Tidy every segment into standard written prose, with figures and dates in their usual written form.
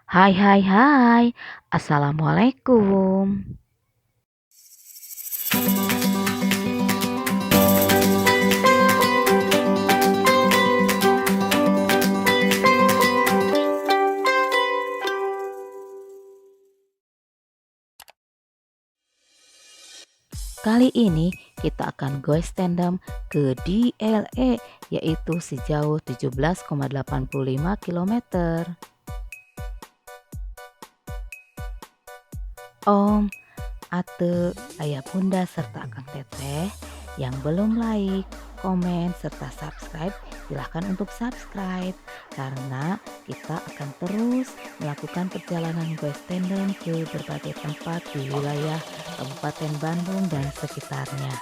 Hai hai hai, Assalamualaikum. Kali ini kita akan goes tandem ke DLE, yaitu sejauh 17,85 kilometer. Om, ate, ayah bunda serta akang teteh yang belum like, komen, serta subscribe, silahkan untuk subscribe karena kita akan terus melakukan perjalanan goes tandem ke berbagai tempat di wilayah Kabupaten Bandung dan sekitarnya.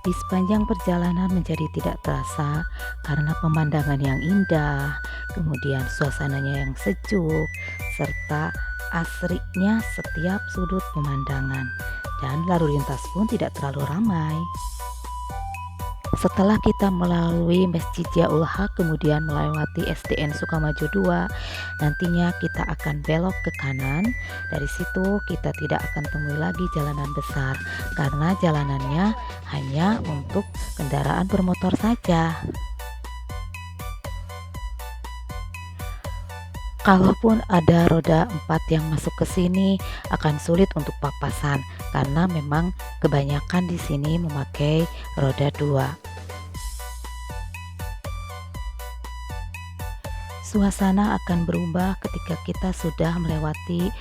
Di sepanjang perjalanan menjadi tidak terasa karena pemandangan yang indah, kemudian suasananya yang sejuk, serta asrinya setiap sudut pemandangan, dan lalu lintas pun tidak terlalu ramai. Setelah kita melalui Masjid Ziaul Haq, kemudian melewati SDN Sukamaju 2, nantinya kita akan belok ke kanan. Dari situ kita tidak akan temui lagi jalanan besar karena jalanannya hanya untuk kendaraan bermotor saja. Kalaupun ada roda 4 yang masuk ke sini akan sulit untuk papasan karena memang kebanyakan di sini memakai roda 2. Suasana akan berubah ketika kita sudah melewati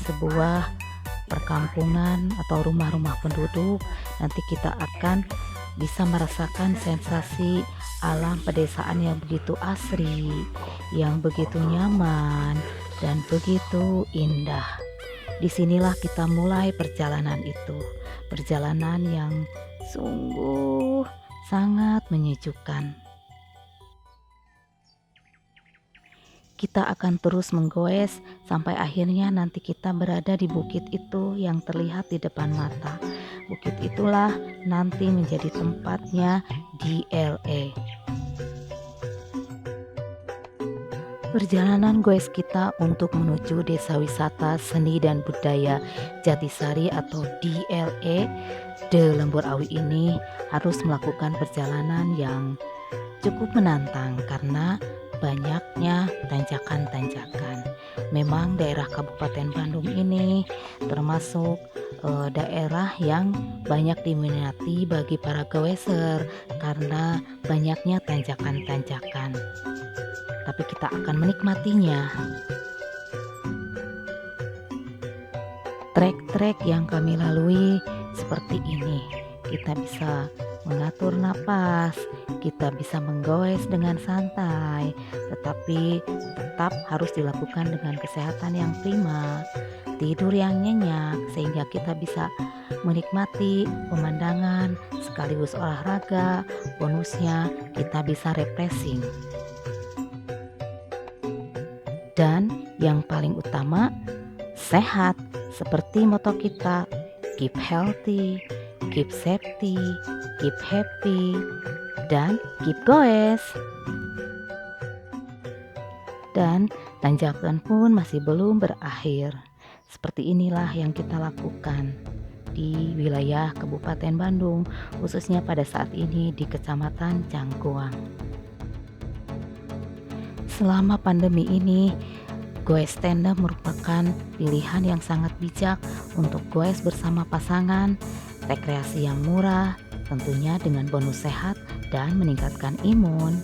sebuah perkampungan atau rumah-rumah penduduk. Nanti kita akan bisa merasakan sensasi alam pedesaan yang begitu asri, yang begitu nyaman dan begitu indah. Disinilah kita mulai perjalanan itu, perjalanan yang sungguh sangat menyejukkan. Kita akan terus menggoes sampai akhirnya nanti kita berada di bukit itu yang terlihat di depan mata. Bukit itulah nanti menjadi tempatnya DLE. Perjalanan goes kita untuk menuju Desa Wisata Seni dan Budaya Jatisari atau DLE de Lembur Awi ini harus melakukan perjalanan yang cukup menantang karena banyaknya tanjakan-tanjakan. Memang daerah Kabupaten Bandung ini termasuk daerah yang banyak diminati bagi para goeser karena banyaknya tanjakan-tanjakan. Tapi kita akan menikmatinya. Trek-trek yang kami lalui seperti ini. Kita bisa mengatur napas, kita bisa menggoes dengan santai, tetapi tetap harus dilakukan dengan kesehatan yang prima, tidur yang nyenyak, sehingga kita bisa menikmati pemandangan sekaligus olahraga. Bonusnya kita bisa refreshing. Dan yang paling utama, sehat, seperti moto kita, keep healthy, keep safety, keep happy, dan keep goes. Dan tanjakan pun masih belum berakhir. Seperti inilah yang kita lakukan di wilayah Kabupaten Bandung, khususnya pada saat ini di Kecamatan Cangkuang. Selama pandemi ini, goes tandem merupakan pilihan yang sangat bijak untuk goes bersama pasangan, rekreasi yang murah, tentunya dengan bonus sehat dan meningkatkan imun.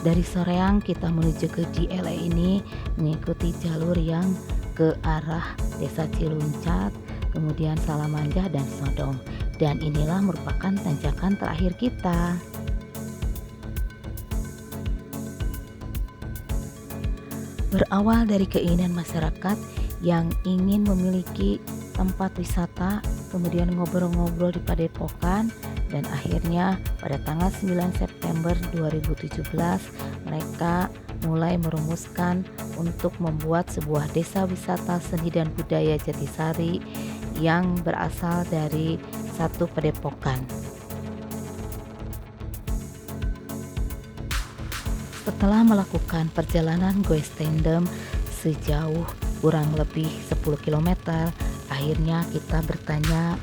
Dari Soreang kita menuju ke DLE ini mengikuti jalur yang ke arah Desa Ciluncat, kemudian Salamanja dan Sodong. Dan inilah merupakan tanjakan terakhir kita. Berawal dari keinginan masyarakat yang ingin memiliki tempat wisata, kemudian ngobrol-ngobrol di Padepokan, dan akhirnya pada tanggal 9 September 2017 mereka mulai merumuskan untuk membuat sebuah desa wisata seni dan budaya Jatisari yang berasal dari satu Padepokan. Setelah melakukan perjalanan goes tandem sejauh kurang lebih 10 kilometer, akhirnya kita bertanya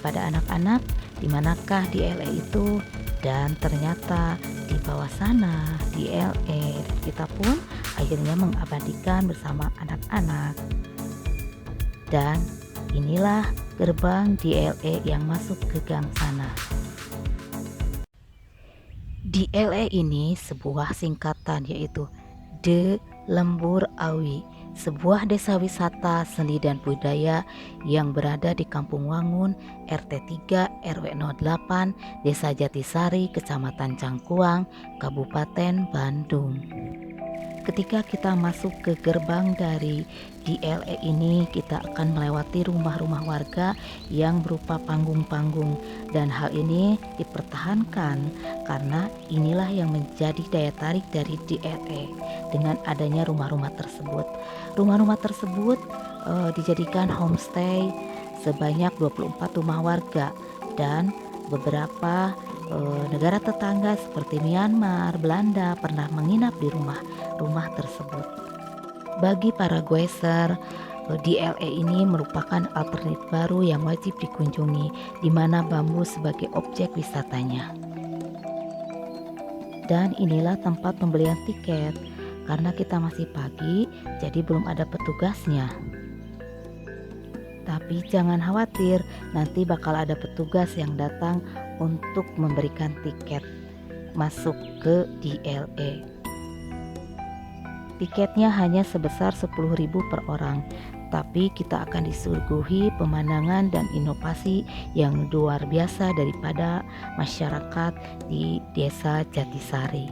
pada anak-anak di manakah DLE itu, dan ternyata di bawah sana DLE. Kita pun akhirnya mengabadikan bersama anak-anak. Dan inilah gerbang DLE yang masuk ke gang sana. DLE ini sebuah singkatan, yaitu De Lembur Awi, sebuah desa wisata seni dan budaya yang berada di Kampung Wangun, RT 3 RW 08, Desa Jatisari, Kecamatan Cangkuang, Kabupaten Bandung. Ketika kita masuk ke gerbang dari DLE ini, kita akan melewati rumah-rumah warga yang berupa panggung-panggung, dan hal ini dipertahankan karena inilah yang menjadi daya tarik dari DLE dengan adanya rumah-rumah tersebut. Rumah-rumah tersebut dijadikan homestay sebanyak 24 rumah warga, dan beberapa negara tetangga seperti Myanmar, Belanda pernah menginap di rumah tersebut. Bagi para goeser, DLE ini merupakan alternatif baru yang wajib dikunjungi, di mana bambu sebagai objek wisatanya. Dan inilah tempat pembelian tiket. Karena kita masih pagi, jadi belum ada petugasnya. Tapi jangan khawatir, nanti bakal ada petugas yang datang untuk memberikan tiket masuk ke DLE. Tiketnya hanya sebesar 10.000 per orang, tapi kita akan disuguhi pemandangan dan inovasi yang luar biasa daripada masyarakat di Desa Jatisari.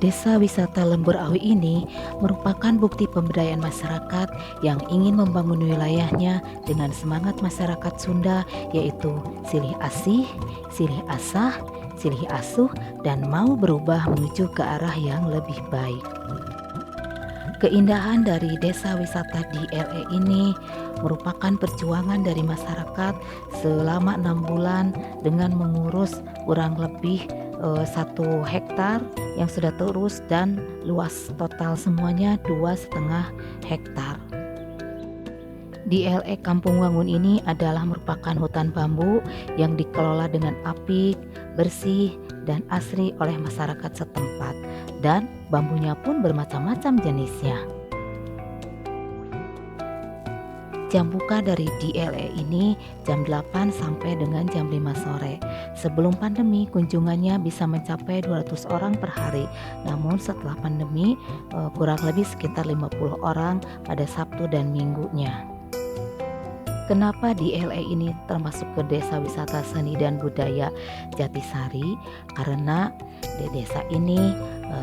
Desa wisata Lembur Awi ini merupakan bukti pemberdayaan masyarakat yang ingin membangun wilayahnya dengan semangat masyarakat Sunda, yaitu silih asih, silih asah, silih asuh, dan mau berubah menuju ke arah yang lebih baik. Keindahan dari desa wisata DLE ini merupakan perjuangan dari masyarakat selama 6 bulan dengan mengurus kurang lebih 1 hektar yang sudah terurus, dan luas total semuanya 2,5 hektar. DLE Kampung Wangun ini adalah merupakan hutan bambu yang dikelola dengan apik, bersih, dan asri oleh masyarakat setempat, dan bambunya pun bermacam-macam jenisnya. Jam buka dari DLE ini jam 8 sampai dengan jam 5 sore. Sebelum pandemi kunjungannya bisa mencapai 200 orang per hari. Namun setelah pandemi kurang lebih sekitar 50 orang pada Sabtu dan Minggunya. Kenapa DLE ini termasuk ke desa wisata seni dan budaya Jatisari? Karena di desa ini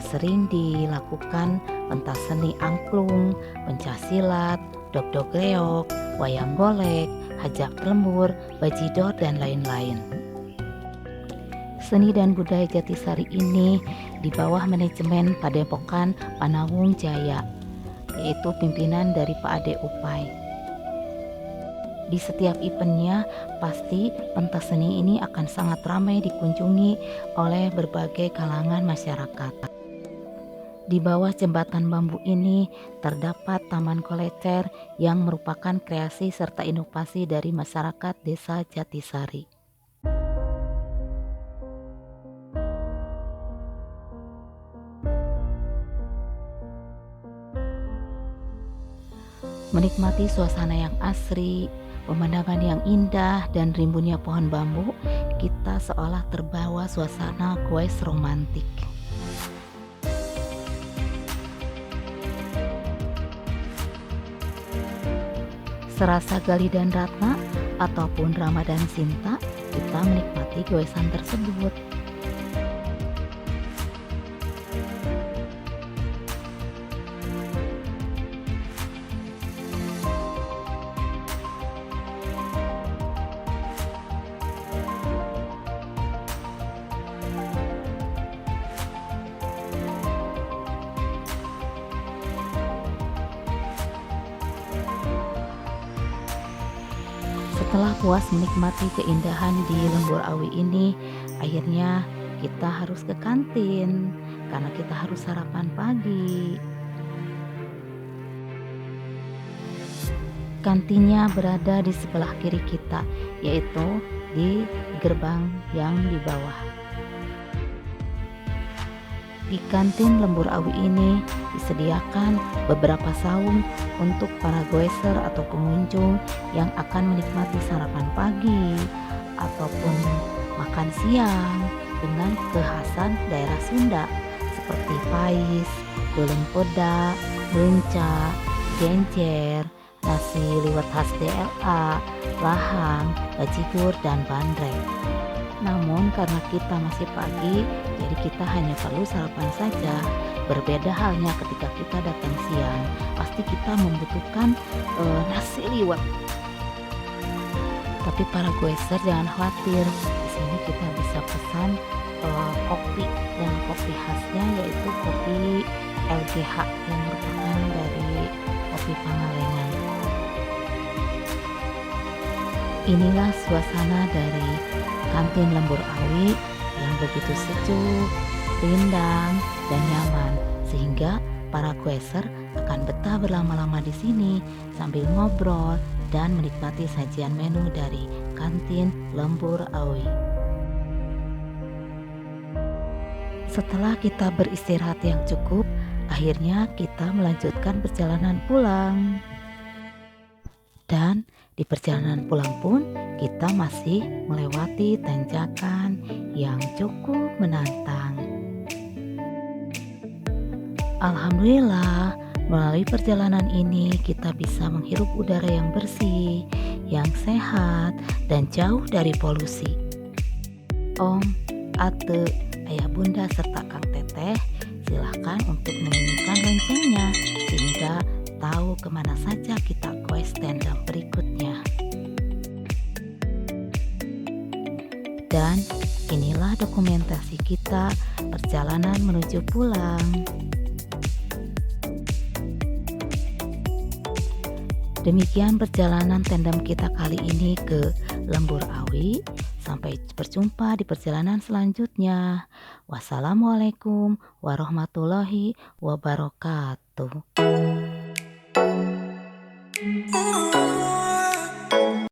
sering dilakukan pentas seni angklung, pencaksilat, dok-dok reok, wayang golek, hajak lembur, bajidor, dan lain-lain. Seni dan budaya Jatisari ini di bawah manajemen Padepokan Panawung Jaya, yaitu pimpinan dari Pak Ade Upai. Di setiap eventnya pasti pentas seni ini akan sangat ramai dikunjungi oleh berbagai kalangan masyarakat. Di bawah jembatan bambu ini terdapat Taman Kolecer yang merupakan kreasi serta inovasi dari masyarakat Desa Jatisari. Menikmati suasana yang asri, pemandangan yang indah, dan rimbunnya pohon bambu, kita seolah terbawa suasana goes romantik. Serasa Gali dan Ratna ataupun Rama dan Sinta, kita menikmati goesan tersebut. Setelah puas menikmati keindahan di Lembur Awi ini, akhirnya kita harus ke kantin karena kita harus sarapan pagi. Kantinnya berada di sebelah kiri kita, yaitu di gerbang yang di bawah. Di kantin Lembur Awi ini disediakan beberapa saung untuk para goeser atau pengunjung yang akan menikmati sarapan pagi ataupun makan siang dengan kekhasan daerah Sunda seperti pais, beleng poda, lenca, genjer, nasi liwet khas DLA, lahang, bajigur, dan bandrek. Namun karena kita masih pagi, jadi kita hanya perlu sarapan saja. Berbeda halnya ketika kita datang siang, pasti kita membutuhkan nasi liwet. Tapi para goeser jangan khawatir, di sini kita bisa pesan kopi, dan kopi khasnya yaitu kopi LGH yang merupakan dari kopi Pangalengan. Inilah suasana dari kantin Lembur Awi yang begitu sejuk, rindang, dan nyaman, sehingga para goeser akan betah berlama-lama di sini sambil ngobrol dan menikmati sajian menu dari kantin Lembur Awi. Setelah kita beristirahat yang cukup, akhirnya kita melanjutkan perjalanan pulang. Dan di perjalanan pulang pun kita masih melewati tanjakan yang cukup menantang. Alhamdulillah, melalui perjalanan ini kita bisa menghirup udara yang bersih, yang sehat, dan jauh dari polusi. Om, Ate, Ayah Bunda, serta Kang Teteh, silahkan untuk membunyikan loncengnya sehingga tahu kemana saja kita goes tandem berikutnya. Dan inilah dokumentasi kita perjalanan menuju pulang. Demikian perjalanan tandem kita kali ini ke Lembur Awi. Sampai berjumpa di perjalanan selanjutnya. Wassalamualaikum warahmatullahi wabarakatuh.